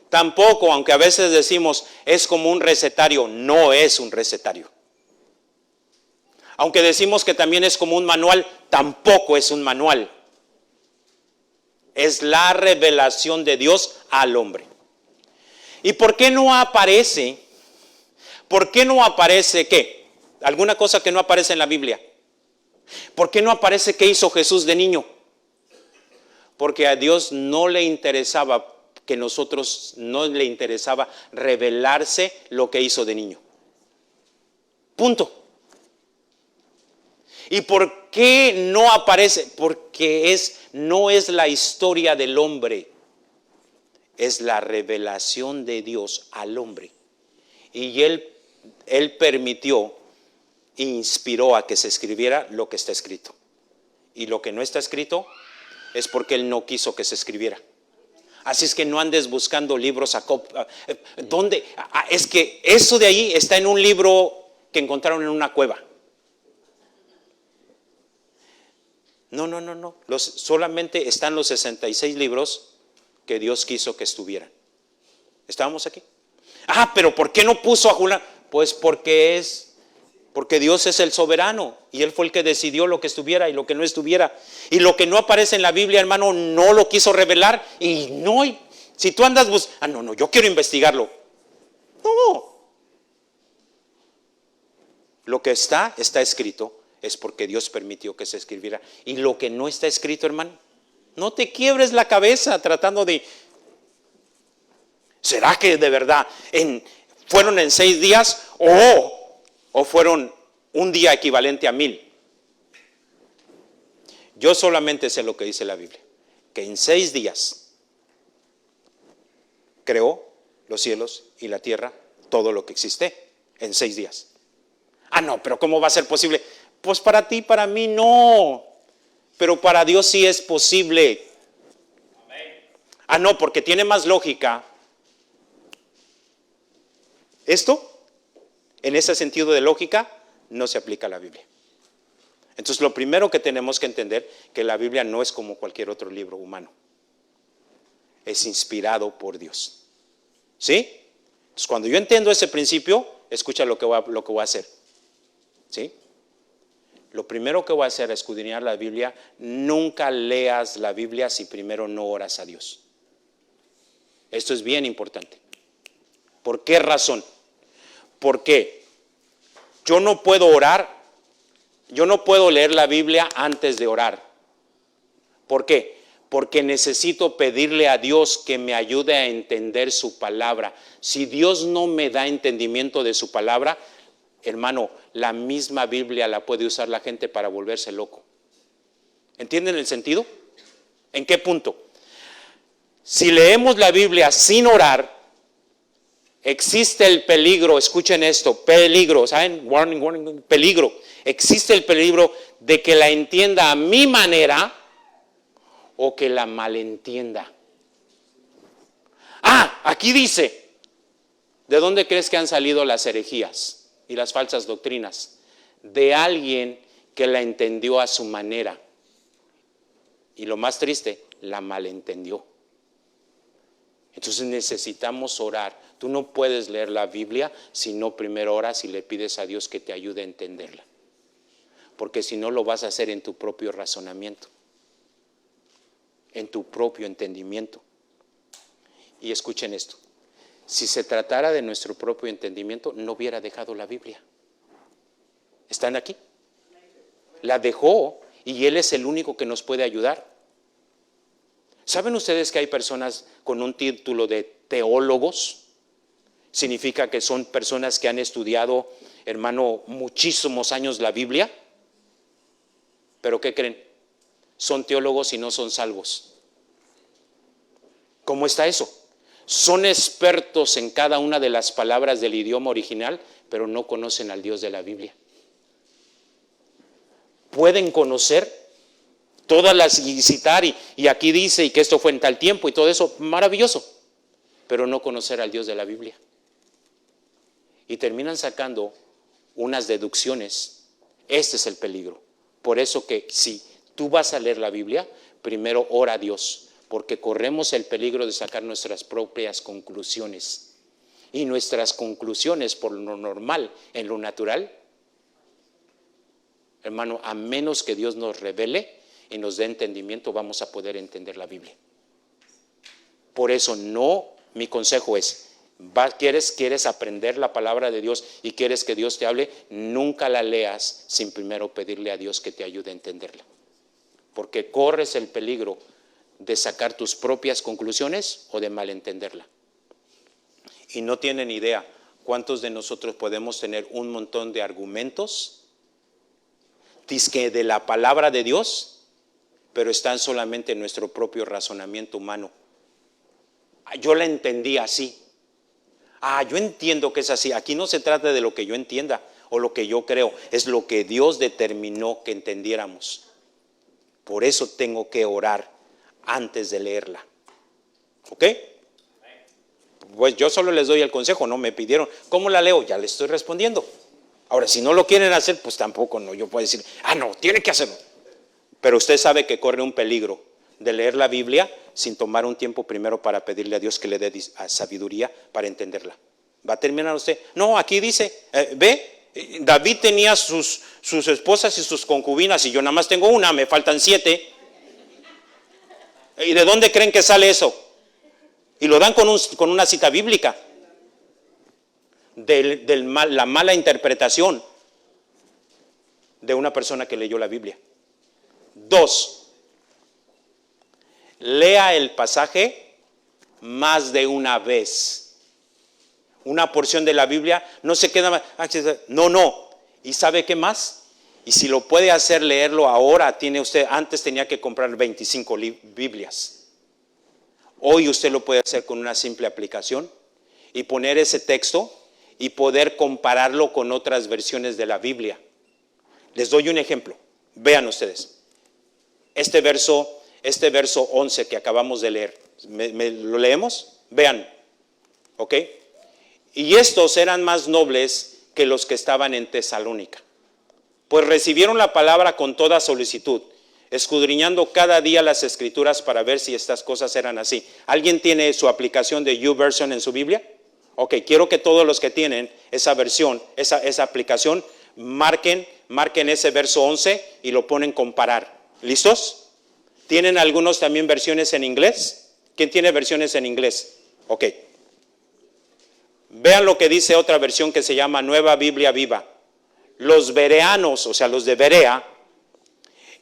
Tampoco, aunque a veces decimos es como un recetario, no es un recetario. Aunque decimos que también es como un manual, tampoco es un manual. Es la revelación de Dios al hombre. ¿Y por qué no aparece? ¿Por qué no aparece qué? ¿Alguna cosa que no aparece en la Biblia? ¿Por qué no aparece qué hizo Jesús de niño? Porque a Dios no le interesaba revelarse lo que hizo de niño. Punto. ¿Y por qué no aparece? Porque no es la historia del hombre, es la revelación de Dios al hombre. Y Él permitió, inspiró a que se escribiera lo que está escrito. Y lo que no está escrito es porque Él no quiso que se escribiera. Así es que no andes buscando libros ¿dónde? Es que eso de ahí está en un libro que encontraron en una cueva. No. Solamente están los 66 libros que Dios quiso que estuvieran. ¿Estábamos aquí? Pero ¿por qué no puso a Julán? Pues porque Dios es el soberano y Él fue el que decidió lo que estuviera y lo que no estuviera. Y lo que no aparece en la Biblia, hermano, no lo quiso revelar. Y no, si tú andas buscando, yo quiero investigarlo. No. Lo que está escrito. Es porque Dios permitió que se escribiera. Y lo que no está escrito, hermano, no te quiebres la cabeza tratando de... ¿Será que de verdad fueron en 6 días o fueron un día equivalente a 1000? Yo solamente sé lo que dice la Biblia, que en 6 días creó los cielos y la tierra, todo lo que existe, en 6 días. No, pero ¿cómo va a ser posible? Pues para ti, para mí no, pero para Dios sí es posible. No, porque tiene más lógica. Esto, en ese sentido de lógica, no se aplica a la Biblia. Entonces, lo primero que tenemos que entender, que la Biblia no es como cualquier otro libro humano. Es inspirado por Dios. ¿Sí? Entonces, cuando yo entiendo ese principio, escucha lo que voy a hacer. ¿Sí? Lo primero que voy a hacer es escudriñar la Biblia. Nunca leas la Biblia si primero no oras a Dios. Esto es bien importante. ¿Por qué razón? Porque yo no puedo orar, yo no puedo leer la Biblia antes de orar. ¿Por qué? Porque necesito pedirle a Dios que me ayude a entender su palabra. Si Dios no me da entendimiento de su palabra, hermano, la misma Biblia la puede usar la gente para volverse loco. ¿Entienden el sentido? ¿En qué punto? Si leemos la Biblia sin orar, existe el peligro, escuchen esto, peligro, ¿saben? Warning, warning, peligro. Existe el peligro de que la entienda a mi manera o que la malentienda. Aquí dice, ¿de dónde crees que han salido las herejías y las falsas doctrinas? De alguien que la entendió a su manera. Y lo más triste, la malentendió. Entonces necesitamos orar. Tú no puedes leer la Biblia si no primero oras y le pides a Dios que te ayude a entenderla. Porque si no, lo vas a hacer en tu propio razonamiento, en tu propio entendimiento. Y escuchen esto, si se tratara de nuestro propio entendimiento, no hubiera dejado la Biblia. ¿Están aquí? La dejó y Él es el único que nos puede ayudar. ¿Saben ustedes que hay personas con un título de teólogos? Significa que son personas que han estudiado, hermano, muchísimos años la Biblia. ¿Pero qué creen? Son teólogos y no son salvos. ¿Cómo está eso? Son expertos en cada una de las palabras del idioma original, pero no conocen al Dios de la Biblia. Pueden conocer todas las y citar y aquí dice y que esto fue en tal tiempo y todo eso, maravilloso, pero no conocer al Dios de la Biblia. Y terminan sacando unas deducciones. Este es el peligro. Por eso que si tú vas a leer la Biblia, primero ora a Dios, porque corremos el peligro de sacar nuestras propias conclusiones. Y nuestras conclusiones, por lo normal, en lo natural, hermano, a menos que Dios nos revele y nos dé entendimiento, vamos a poder entender la Biblia. Por eso mi consejo es, ¿quieres aprender la palabra de Dios y quieres que Dios te hable? Nunca la leas sin primero pedirle a Dios que te ayude a entenderla. Porque corres el peligro de sacar tus propias conclusiones o de malentenderla. Y no tienen idea cuántos de nosotros podemos tener un montón de argumentos dizque de la palabra de Dios, pero están solamente en nuestro propio razonamiento humano. Yo la entendí así. Yo entiendo que es así. Aquí no se trata de lo que yo entienda o lo que yo creo, es lo que Dios determinó que entendiéramos. Por eso tengo que orar antes de leerla. ¿Ok? Pues yo solo les doy el consejo, no me pidieron, ¿cómo la leo? Ya les estoy respondiendo. Ahora, si no lo quieren hacer, pues tampoco yo puedo decir, no, tiene que hacerlo. Pero usted sabe que corre un peligro de leer la Biblia sin tomar un tiempo primero para pedirle a Dios que le dé sabiduría para entenderla. ¿Va a terminar usted? No, aquí dice, David tenía sus esposas y sus concubinas y yo nada más tengo una, me faltan 7. ¿Y de dónde creen que sale eso? Y lo dan con una cita bíblica. La mala interpretación de una persona que leyó la Biblia. 2, lea el pasaje más de una vez. Una porción de la Biblia no se queda más. No. ¿Y sabe qué más? Y si lo puede hacer, leerlo ahora. Antes tenía que comprar 25 Biblias. Hoy usted lo puede hacer con una simple aplicación y poner ese texto y poder compararlo con otras versiones de la Biblia. Les doy un ejemplo. Vean ustedes. Este verso 11 que acabamos de leer. ¿Lo leemos? Vean. ¿Ok? Y estos eran más nobles que los que estaban en Tesalónica, pues recibieron la palabra con toda solicitud, escudriñando cada día las escrituras para ver si estas cosas eran así. ¿Alguien tiene su aplicación de YouVersion en su Biblia? Ok, quiero que todos los que tienen esa versión, esa aplicación, marquen ese verso 11 y lo ponen comparar. ¿Listos? ¿Tienen algunos también versiones en inglés? ¿Quién tiene versiones en inglés? Ok. Vean lo que dice otra versión que se llama Nueva Biblia Viva. Los bereanos, o sea, los de Berea,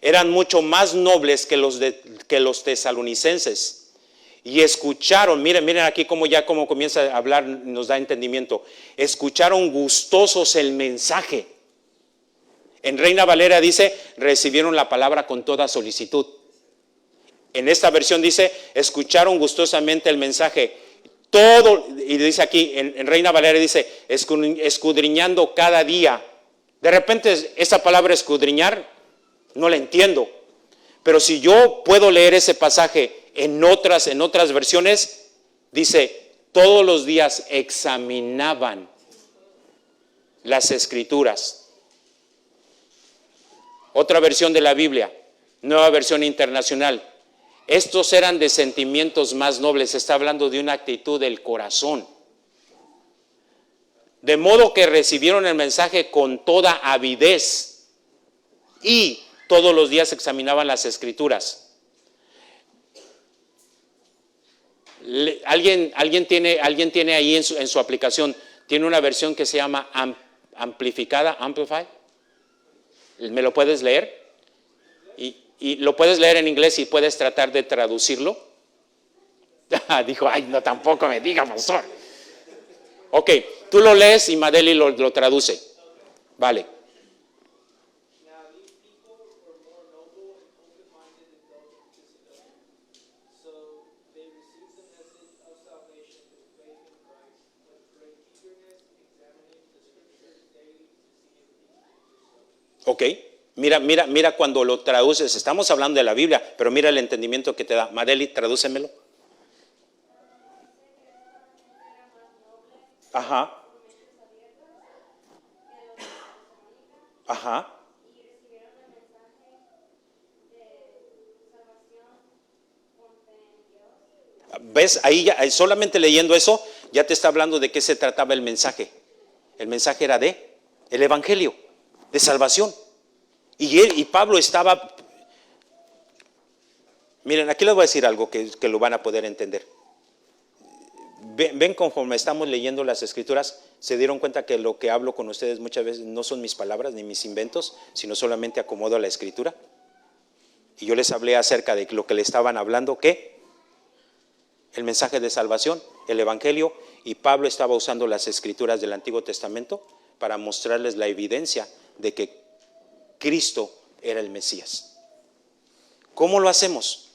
eran mucho más nobles que los tesalonicenses. Y escucharon, miren aquí cómo comienza a hablar, nos da entendimiento. Escucharon gustosos el mensaje. En Reina Valera dice, recibieron la palabra con toda solicitud. En esta versión dice, escucharon gustosamente el mensaje. Todo, y dice aquí, en Reina Valera dice, escudriñando cada día. De repente esa palabra escudriñar no la entiendo. Pero si yo puedo leer ese pasaje en otras versiones, dice, todos los días examinaban las Escrituras. Otra versión de la Biblia, Nueva Versión Internacional. Estos eran de sentimientos más nobles. Está hablando de una actitud del corazón. De modo que recibieron el mensaje con toda avidez y todos los días examinaban las Escrituras. ¿Alguien tiene ahí en su aplicación, tiene una versión que se llama amplificada, Amplify? ¿Me lo puedes leer? Y lo puedes leer en inglés y puedes tratar de traducirlo. Dijo, ay, no, tampoco me diga, pastor. Ok, tú lo lees y Madeli lo traduce. Vale. Ok, mira cuando lo traduces, estamos hablando de la Biblia, pero mira el entendimiento que te da. Madeli, tradúcemelo. Ajá. Ajá. ¿Ves? Ahí ya, solamente leyendo eso, ya te está hablando de qué se trataba el mensaje. El mensaje era de el evangelio, de salvación. Y Pablo estaba. Miren, aquí les voy a decir algo que lo van a poder entender. Ven, conforme estamos leyendo las Escrituras, se dieron cuenta que lo que hablo con ustedes muchas veces no son mis palabras ni mis inventos, sino solamente acomodo a la Escritura. Y yo les hablé acerca de lo que le estaban hablando, ¿qué? El mensaje de salvación, el evangelio, y Pablo estaba usando las Escrituras del Antiguo Testamento para mostrarles la evidencia de que Cristo era el Mesías. ¿Cómo lo hacemos?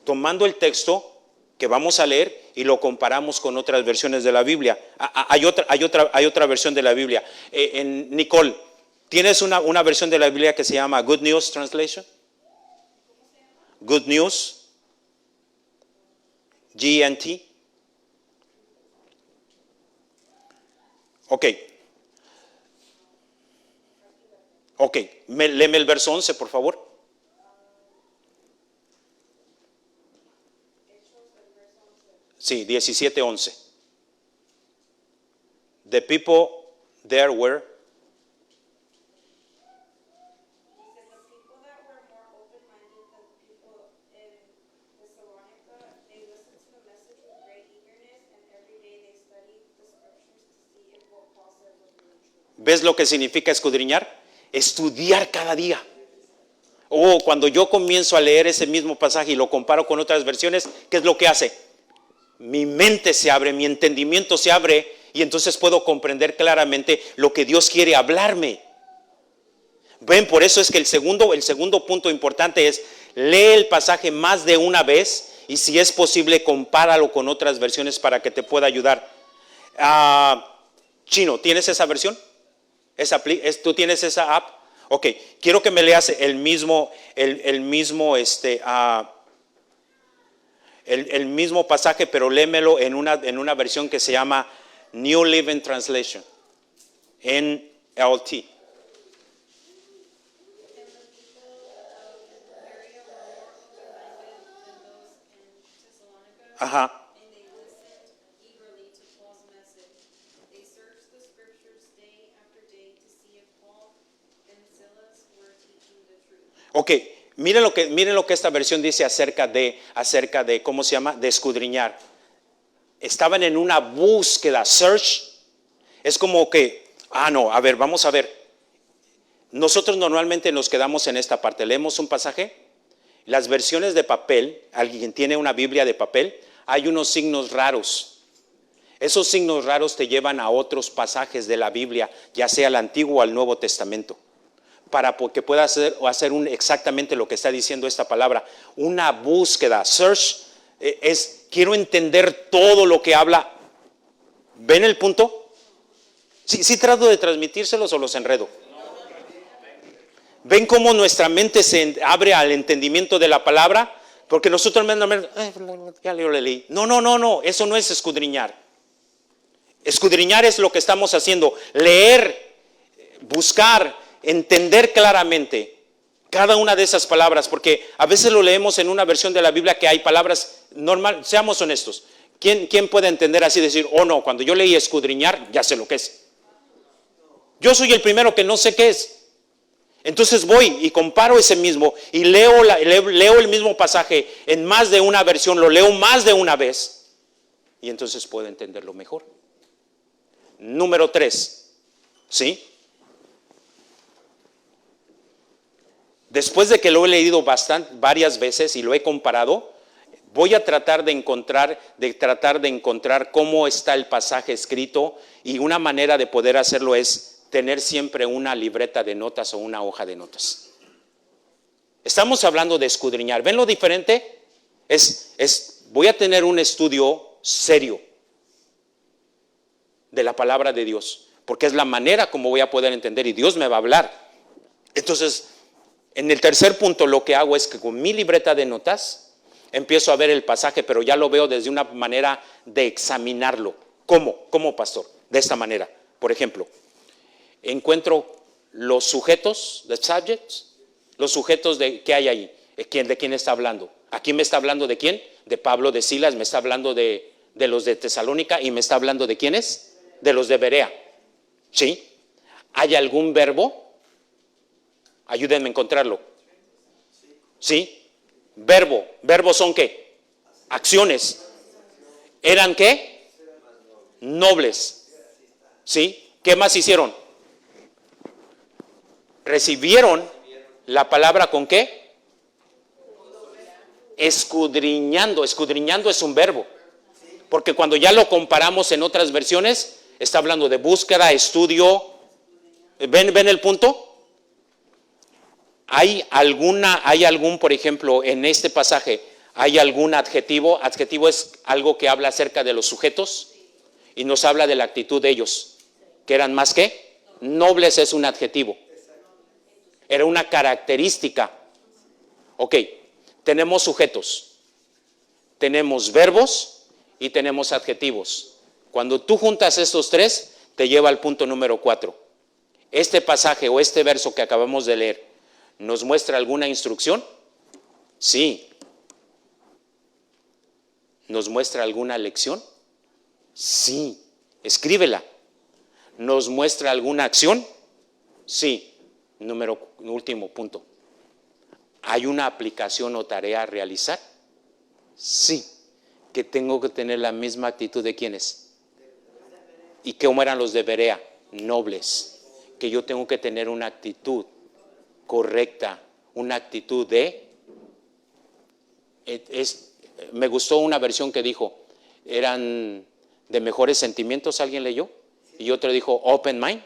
Tomando el texto que vamos a leer y lo comparamos con otras versiones de la Biblia. Hay otra versión de la Biblia. Nicole, ¿tienes una versión de la Biblia que se llama Good News Translation? Good News, GNT. Ok. Léeme el verso 11, por favor. Sí, 17:11. The people there were. ¿Ves lo que significa escudriñar? Estudiar cada día. Cuando yo comienzo a leer ese mismo pasaje y lo comparo con otras versiones, ¿qué es lo que hace? Mi mente se abre, mi entendimiento se abre y entonces puedo comprender claramente lo que Dios quiere hablarme. Ven, por eso es que el segundo punto importante es lee el pasaje más de una vez y si es posible compáralo con otras versiones para que te pueda ayudar. Chino, ¿tienes esa versión? ¿Tú tienes esa app? Ok, quiero que me leas el mismo pasaje, pero léemelo en una versión que se llama New Living Translation, NLT. Ajá. Ok, miren lo que esta versión dice acerca de ¿cómo se llama? De escudriñar. Estaban en una búsqueda, search. Es como que, vamos a ver. Nosotros normalmente nos quedamos en esta parte. Leemos un pasaje. Las versiones de papel, alguien tiene una Biblia de papel, hay unos signos raros. Esos signos raros te llevan a otros pasajes de la Biblia, ya sea el Antiguo o el Nuevo Testamento. para que pueda hacer exactamente lo que está diciendo esta palabra. Una búsqueda, search, quiero entender todo lo que habla. ¿Ven el punto? Sí trato de transmitírselos o los enredo. ¿Ven cómo nuestra mente se abre al entendimiento de la palabra? Porque nosotros ya lo leí. No, eso no es escudriñar. Escudriñar es lo que estamos haciendo, leer, buscar, entender claramente cada una de esas palabras, porque a veces lo leemos en una versión de la Biblia que hay palabras normal, seamos honestos. ¿Quién puede entender así, decir, oh no, cuando yo leí escudriñar, ya sé lo que es? Yo soy el primero que no sé qué es. Entonces voy y comparo ese mismo y leo el mismo pasaje en más de una versión, lo leo más de una vez y entonces puedo entenderlo mejor. Número 3, ¿sí? Después de que lo he leído varias veces y lo he comparado, voy a tratar de encontrar cómo está el pasaje escrito, y una manera de poder hacerlo es tener siempre una libreta de notas o una hoja de notas. Estamos hablando de escudriñar. ¿Ven lo diferente? Voy a tener un estudio serio de la palabra de Dios, porque es la manera como voy a poder entender y Dios me va a hablar. Entonces, en el tercer punto lo que hago es que con mi libreta de notas empiezo a ver el pasaje, pero ya lo veo desde una manera de examinarlo. ¿Cómo, pastor? De esta manera. Por ejemplo, encuentro los sujetos, the subjects, los sujetos que hay ahí. ¿De quién está hablando? Aquí me está hablando de quién, de Pablo, de Silas, me está hablando de los de Tesalónica, y me está hablando de quiénes, de los de Berea. ¿Sí? ¿Hay algún verbo? Ayúdenme a encontrarlo. ¿Sí? ¿Verbos son qué? Acciones. ¿Eran qué? Nobles. ¿Sí? ¿Qué más hicieron? Recibieron la palabra ¿con qué? Escudriñando. Escudriñando es un verbo, porque cuando ya lo comparamos en otras versiones, está hablando de búsqueda, estudio. ¿Ven el punto? ¿Hay algún, por ejemplo, en este pasaje, hay algún adjetivo? Adjetivo es algo que habla acerca de los sujetos y nos habla de la actitud de ellos, que eran más que nobles. Es un adjetivo. Era una característica. Ok, tenemos sujetos, tenemos verbos y tenemos adjetivos. Cuando tú juntas estos tres, te lleva al punto número 4. Este pasaje o este verso que acabamos de leer, ¿nos muestra alguna instrucción? Sí. ¿Nos muestra alguna lección? Sí. Escríbela. ¿Nos muestra alguna acción? Sí. Último punto. ¿Hay una aplicación o tarea a realizar? Sí. Que tengo que tener la misma actitud de ¿quiénes? ¿Y cómo eran los de Berea? Nobles. Que yo tengo que tener una actitud correcta, una actitud me gustó una versión que dijo, eran de mejores sentimientos. ¿Alguien leyó? Y otro dijo open mind.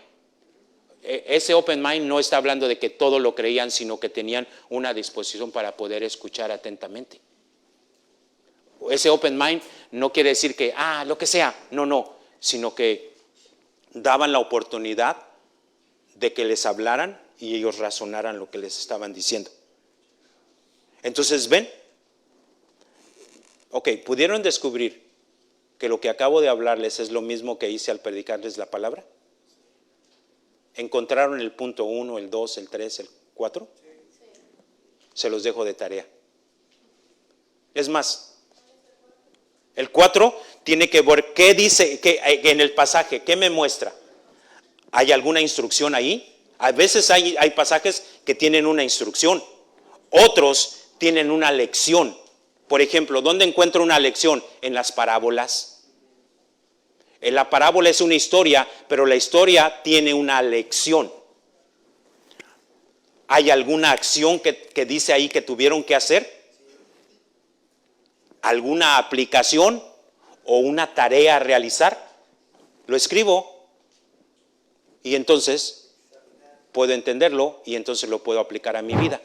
Ese open mind no está hablando de que todo lo creían, sino que tenían una disposición para poder escuchar atentamente. Ese open mind no quiere decir que, lo que sea, no, sino que daban la oportunidad de que les hablaran y ellos razonaran lo que les estaban diciendo. Entonces, ¿ven? Ok, ¿pudieron descubrir que lo que acabo de hablarles es lo mismo que hice al predicarles la palabra? ¿Encontraron el punto 1, el 2, el 3, el 4? Se los dejo de tarea. Es más, el 4 tiene que ver qué dice en el pasaje, qué me muestra. ¿Hay alguna instrucción ahí? A veces hay pasajes que tienen una instrucción, otros tienen una lección. Por ejemplo, ¿dónde encuentro una lección? En las parábolas. En la parábola es una historia, pero la historia tiene una lección. ¿Hay alguna acción que dice ahí que tuvieron que hacer? ¿Alguna aplicación o una tarea a realizar? Lo escribo y entonces puedo entenderlo y entonces lo puedo aplicar a mi vida.